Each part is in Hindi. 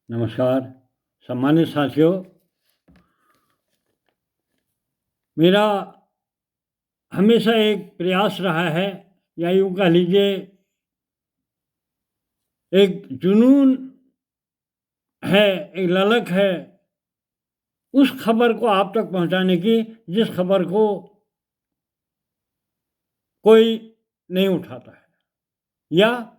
नमस्कार सम्मानित साथियों। मेरा हमेशा एक प्रयास रहा है, या यूँ कह लीजिए एक जुनून है, एक ललक है उस खबर को आप तक पहुंचाने की जिस खबर को कोई नहीं उठाता है, या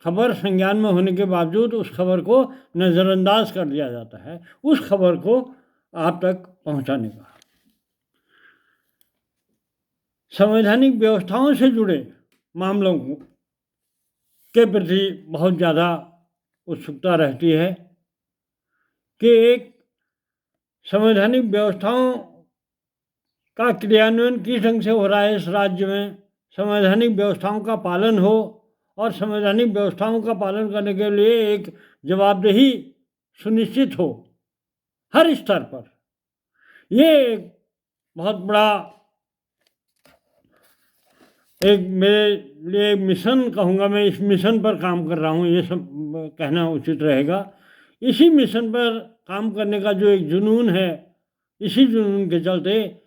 खबर संज्ञान में होने के बावजूद उस खबर को नज़रअंदाज कर दिया जाता है। उस खबर को आप तक पहुंचाने का संवैधानिक व्यवस्थाओं से जुड़े मामलों के प्रति बहुत ज़्यादा उत्सुकता रहती है कि एक संवैधानिक व्यवस्थाओं का क्रियान्वयन किस ढंग से हो रहा है इस राज्य में, संवैधानिक व्यवस्थाओं का पालन हो और संवैधानिक व्यवस्थाओं का पालन करने के लिए एक जवाबदेही सुनिश्चित हो हर स्तर पर। ये एक बहुत बड़ा एक मेरे लिए मिशन कहूँगा, मैं इस मिशन पर काम कर रहा हूँ, ये सब कहना उचित रहेगा। इसी मिशन पर काम करने का जो एक जुनून है, इसी जुनून के चलते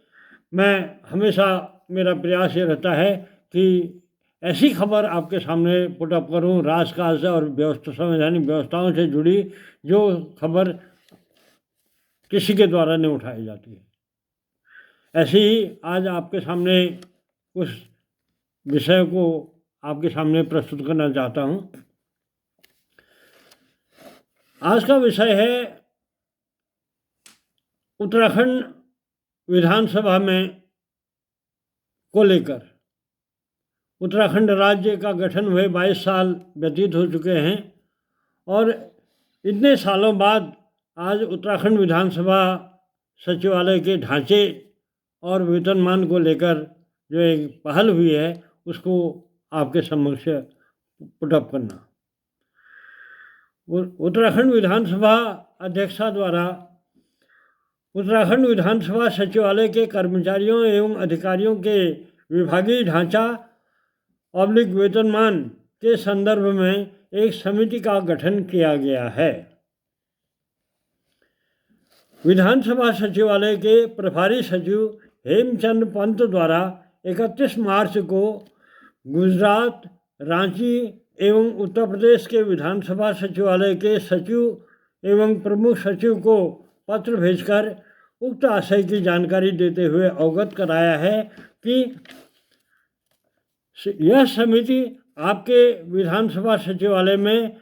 मैं हमेशा मेरा प्रयास ये रहता है कि ऐसी खबर आपके सामने पुट अप करूँ राजकाज से और संवैधानिक व्यवस्थाओं से जुड़ी जो खबर किसी के द्वारा नहीं उठाई जाती है। ऐसे ही आज आपके सामने उस विषय को आपके सामने प्रस्तुत करना चाहता हूँ। आज का विषय है उत्तराखंड विधानसभा में को लेकर। उत्तराखंड राज्य का गठन हुए 22 साल व्यतीत हो चुके हैं और इतने सालों बाद आज उत्तराखंड विधानसभा सचिवालय के ढांचे और वेतनमान को लेकर जो एक पहल हुई है उसको आपके समक्ष पुट अप करना। उत्तराखंड विधानसभा अध्यक्षा द्वारा उत्तराखंड विधानसभा सचिवालय के कर्मचारियों एवं अधिकारियों के विभागीय ढांचा ऑब्लिक वेतनमान के संदर्भ में एक समिति का गठन किया गया है। विधानसभा सचिवालय के प्रभारी सचिव हेमचंद पंत द्वारा 31 मार्च को गुजरात, रांची एवं उत्तर प्रदेश के विधानसभा सचिवालय के सचिव एवं प्रमुख सचिव को पत्र भेजकर उक्त आशय की जानकारी देते हुए अवगत कराया है कि यह समिति आपके विधानसभा सचिवालय में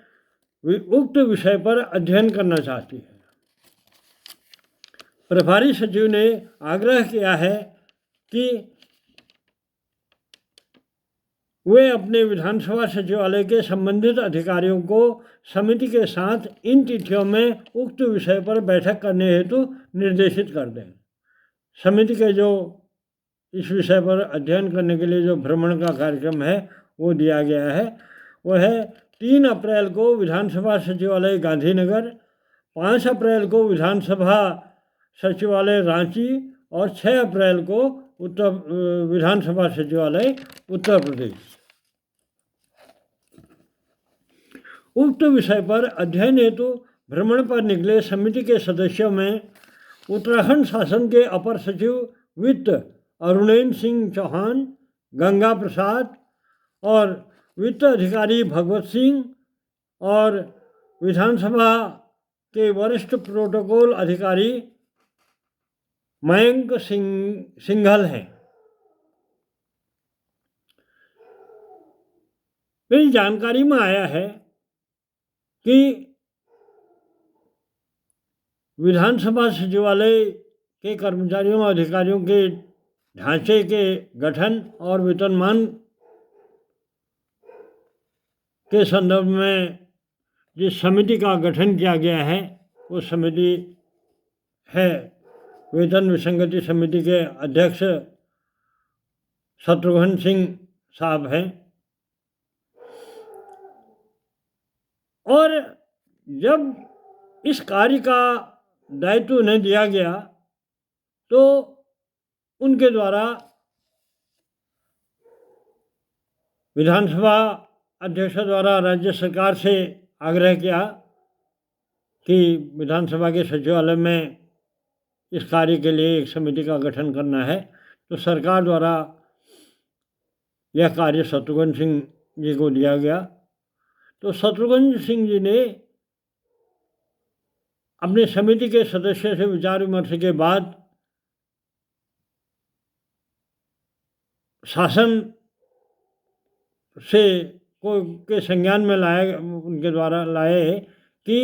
उक्त विषय पर अध्ययन करना चाहती है। प्रभारी सचिव ने आग्रह किया है कि वे अपने विधानसभा सचिवालय के संबंधित अधिकारियों को समिति के साथ इन तिथियों में उक्त विषय पर बैठक करने हेतु निर्देशित कर दें। समिति के जो इस विषय पर अध्ययन करने के लिए जो भ्रमण का कार्यक्रम है वो दिया गया है, वो है 3 अप्रैल को विधानसभा सचिवालय गांधीनगर, 5 अप्रैल को विधानसभा सचिवालय रांची और 6 अप्रैल को विधानसभा सचिवालय उत्तर प्रदेश। उक्त विषय पर अध्ययन हेतु भ्रमण पर निकले समिति के सदस्यों में उत्तराखंड शासन के अपर सचिव वित्त अरुणेन सिंह चौहान, गंगा प्रसाद और वित्त अधिकारी भगवत सिंह और विधानसभा के वरिष्ठ प्रोटोकॉल अधिकारी मयंक सिंघल हैं। मेरी जानकारी में आया है कि विधानसभा सचिवालय के कर्मचारियों और अधिकारियों के ढांचे के गठन और वेतनमान के संदर्भ में जिस समिति का गठन किया गया है वो समिति है वेतन विसंगति समिति के अध्यक्ष शत्रुघ्न सिंह साहब हैं। और जब इस कार्य का दायित्व उन्हें दिया गया तो उनके द्वारा विधानसभा अध्यक्ष द्वारा राज्य सरकार से आग्रह किया कि विधानसभा के सचिवालय में इस कार्य के लिए एक समिति का गठन करना है, तो सरकार द्वारा यह कार्य शत्रुघ्न सिंह जी को दिया गया। तो शत्रुघ्न सिंह जी ने अपनी समिति के सदस्यों से विचार विमर्श के बाद शासन से को के संज्ञान में उनके द्वारा लाए कि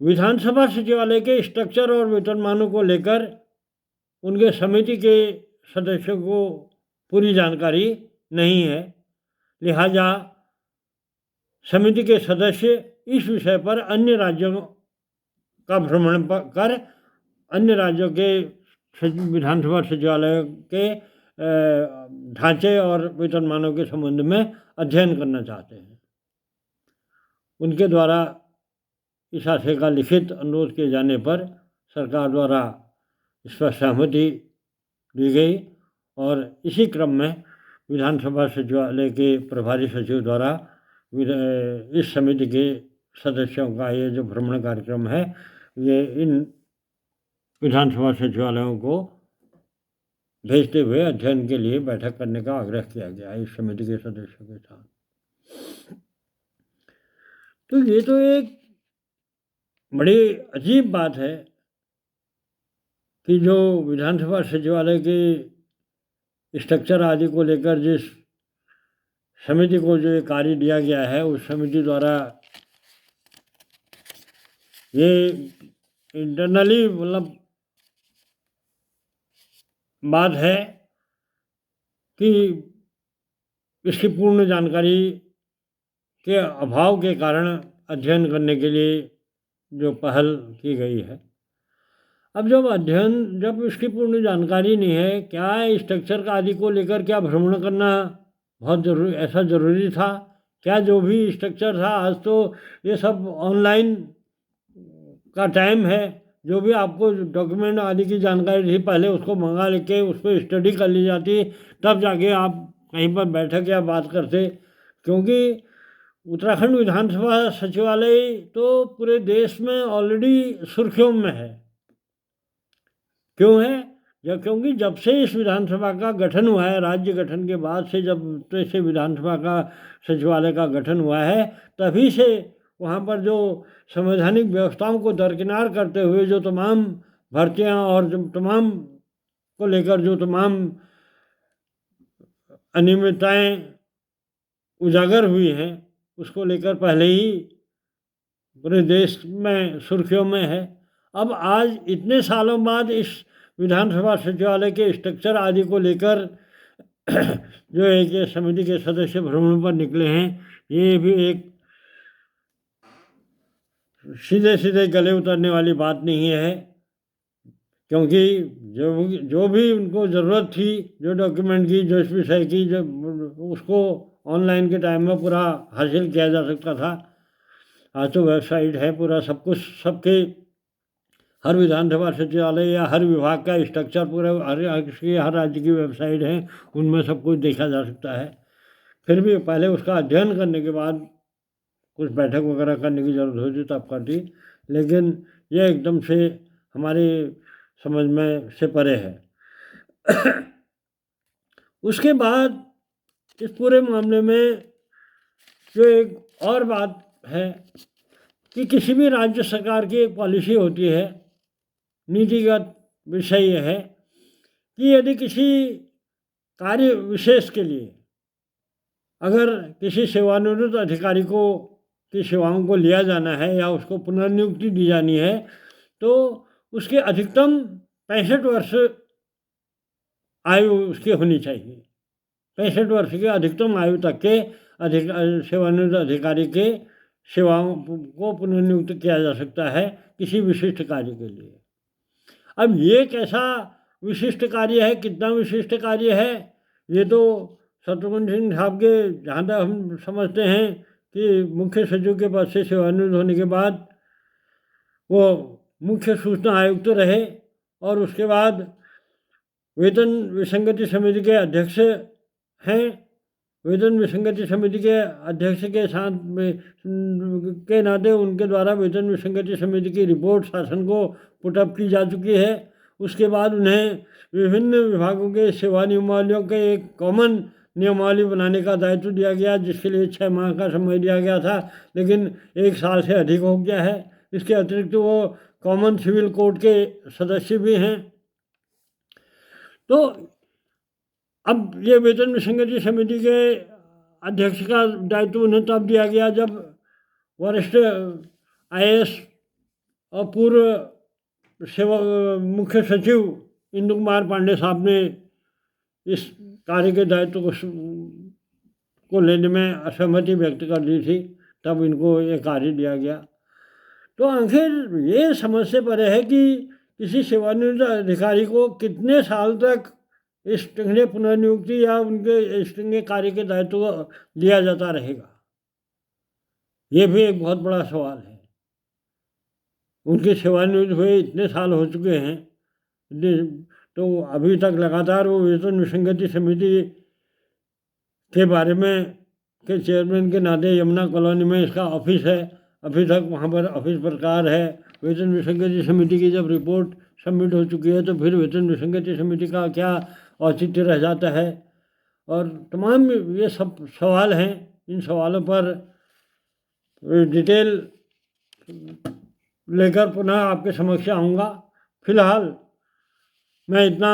विधानसभा सचिवालय के स्ट्रक्चर और वेतनमानों को लेकर उनके समिति के सदस्यों को पूरी जानकारी नहीं है, लिहाजा समिति के सदस्य इस विषय पर अन्य राज्यों का भ्रमण कर अन्य राज्यों के विधानसभा सचिवालय के ढांचे और वेतनमानों के संबंध में अध्ययन करना चाहते हैं। उनके द्वारा इस आशय का लिखित अनुरोध किए जाने पर सरकार द्वारा इस पर सहमति दी गई और इसी क्रम में विधानसभा सचिवालय के प्रभारी सचिव द्वारा इस समिति के सदस्यों का ये जो भ्रमण कार्यक्रम है, ये इन विधानसभा सचिवालयों को भेजते हुए अध्ययन के लिए बैठक करने का आग्रह किया गया है इस समिति के सदस्यों के साथ। तो ये तो एक बड़ी अजीब बात है कि जो विधानसभा सचिवालय के स्ट्रक्चर आदि को लेकर जिस समिति को जो कार्य दिया गया है, उस समिति द्वारा ये इंटरनली मतलब बात है कि इसकी पूर्ण जानकारी के अभाव के कारण अध्ययन करने के लिए जो पहल की गई है। अब जब इसकी पूर्ण जानकारी नहीं है, क्या स्ट्रक्चर आदि को लेकर क्या भ्रमण करना बहुत ऐसा ज़रूरी था क्या? जो भी स्ट्रक्चर था, आज तो ये सब ऑनलाइन का टाइम है, जो भी आपको डॉक्यूमेंट आदि की जानकारी थी पहले उसको मंगा लेके उस पर स्टडी कर ली जाती, तब जाके आप कहीं पर बैठक या बात करते। क्योंकि उत्तराखंड विधानसभा सचिवालय तो पूरे देश में ऑलरेडी सुर्खियों में है। क्यों है? क्योंकि जब से इस विधानसभा का गठन हुआ है, राज्य गठन के बाद से जब से विधानसभा का सचिवालय का गठन हुआ है, तभी से वहाँ पर जो संवैधानिक व्यवस्थाओं को दरकिनार करते हुए जो तमाम भर्तियाँ और जो तमाम को लेकर जो तमाम अनियमितताएं उजागर हुई हैं, उसको लेकर पहले ही पूरे देश में सुर्खियों में है। अब आज इतने सालों बाद इस विधानसभा सचिवालय के स्ट्रक्चर आदि को लेकर जो एक समिति के सदस्य भ्रमण पर निकले हैं, ये भी एक सीधे सीधे गले उतरने वाली बात नहीं है। क्योंकि जो भी उनको ज़रूरत थी, जो डॉक्यूमेंट की, जो इस विषय की, जो उसको ऑनलाइन के टाइम में पूरा हासिल किया जा सकता था। आज तो वेबसाइट है, पूरा सब कुछ सबके हर विधानसभा सचिवालय या हर विभाग का स्ट्रक्चर पूरा हर राज्य की वेबसाइट है, उनमें सब कुछ देखा जा सकता है। फिर भी पहले उसका अध्ययन करने के बाद कुछ बैठक वगैरह करने की ज़रूरत होती तब करती, लेकिन यह एकदम से हमारी समझ में से परे है। उसके बाद इस पूरे मामले में जो एक और बात है कि किसी भी राज्य सरकार की एक पॉलिसी होती है, नीतिगत विषय यह है कि यदि किसी कार्य विशेष के लिए अगर किसी सेवानिवृत्त अधिकारी को की सेवाओं को लिया जाना है या उसको पुनर्नियुक्ति दी जानी है, तो उसके अधिकतम 65 वर्ष आयु उसकी होनी चाहिए। 65 वर्ष के अधिकतम आयु तक के सेवानिवृत्त अधिकारी के सेवाओं को पुनर्नियुक्त किया जा सकता है किसी विशिष्ट कार्य के लिए। अब ये कैसा विशिष्ट कार्य है, कितना विशिष्ट कार्य है, ये तो शत्रुघ्न सिंह साहब के जहाँ तक हम समझते हैं कि मुख्य सचिव के पद से सेवानिवृत्त होने के बाद वो मुख्य सूचना आयुक्त रहे और उसके बाद वेतन विसंगति समिति के अध्यक्ष हैं वेतन विसंगति समिति के अध्यक्ष के साथ के नाते उनके द्वारा वेतन विसंगति समिति की रिपोर्ट शासन को पुटअप की जा चुकी है। उसके बाद उन्हें विभिन्न विभागों के सेवा नियमावलियों के एक कॉमन नियमावली बनाने का दायित्व दिया गया, जिसके लिए 6 माह का समय दिया गया था, लेकिन 1 साल से अधिक हो गया है। इसके अतिरिक्त वो कॉमन सिविल कोड के सदस्य भी हैं। तो अब ये वेतन विसंगति समिति के अध्यक्ष का दायित्व उन्हें तब दिया गया जब वरिष्ठ IAS और पूर्व सेवा मुख्य सचिव इंदु कुमार पांडे साहब ने इस कार्य के दायित्व को लेने में असहमति व्यक्त कर दी थी, तब इनको ये कार्य दिया गया। तो आखिर ये समझ से परे है कि किसी सेवानिवृत्त अधिकारी को कितने साल तक स्टैंडर्ड पुनर्नियुक्ति या उनके स्टैंडर्ड कार्य के दायित्व को दिया जाता रहेगा, ये भी एक बहुत बड़ा सवाल है। उनके सेवानिवृत्त हुए इतने साल हो चुके हैं, तो अभी तक लगातार वो वेतन विसंगति समिति के बारे में के चेयरमैन के नाते यमुना कॉलोनी में इसका ऑफिस है, अभी तक वहाँ पर ऑफिस प्रकार है। वेतन विसंगति समिति की जब रिपोर्ट सबमिट हो चुकी है तो फिर वेतन विसंगति समिति का क्या औचित्य रह जाता है। और तमाम ये सब सवाल हैं। इन सवालों पर डिटेल लेकर पुनः आपके समक्ष आऊँगा। फिलहाल मैं इतना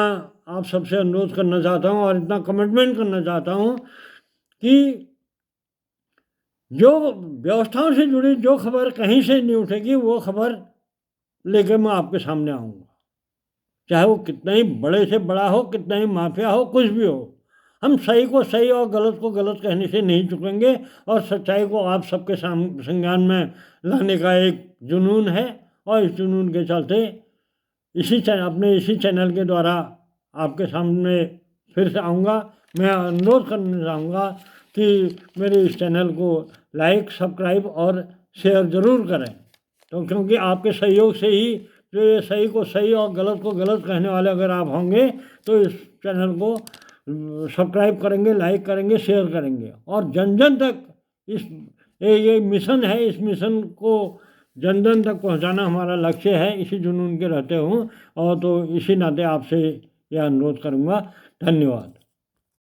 आप सबसे अनुरोध करना चाहता हूँ और इतना कमिटमेंट करना चाहता हूँ कि जो व्यवस्थाओं से जुड़ी जो खबर कहीं से नहीं उठेगी वो खबर लेकर मैं आपके सामने आऊँगा, चाहे वो कितना ही बड़े से बड़ा हो, कितना ही माफिया हो, कुछ भी हो। हम सही को सही और गलत को गलत कहने से नहीं चुकेंगे और सच्चाई को आप सबके संज्ञान में लाने का एक जुनून है और इस जुनून के चलते अपने इसी चैनल के द्वारा आपके सामने फिर से आऊँगा। मैं अनुरोध करना चाहूँगा कि मेरे इस चैनल को लाइक, सब्सक्राइब और शेयर ज़रूर करें, तो क्योंकि आपके सहयोग से ही जो ये सही को सही और गलत को गलत कहने वाले अगर आप होंगे तो इस चैनल को सब्सक्राइब करेंगे, लाइक करेंगे, शेयर करेंगे और जन जन तक ये मिशन है, इस मिशन को जन जन तक पहुंचाना हमारा लक्ष्य है। इसी जुनून के रहते हूँ और तो इसी नाते आपसे यह अनुरोध करूँगा। धन्यवाद।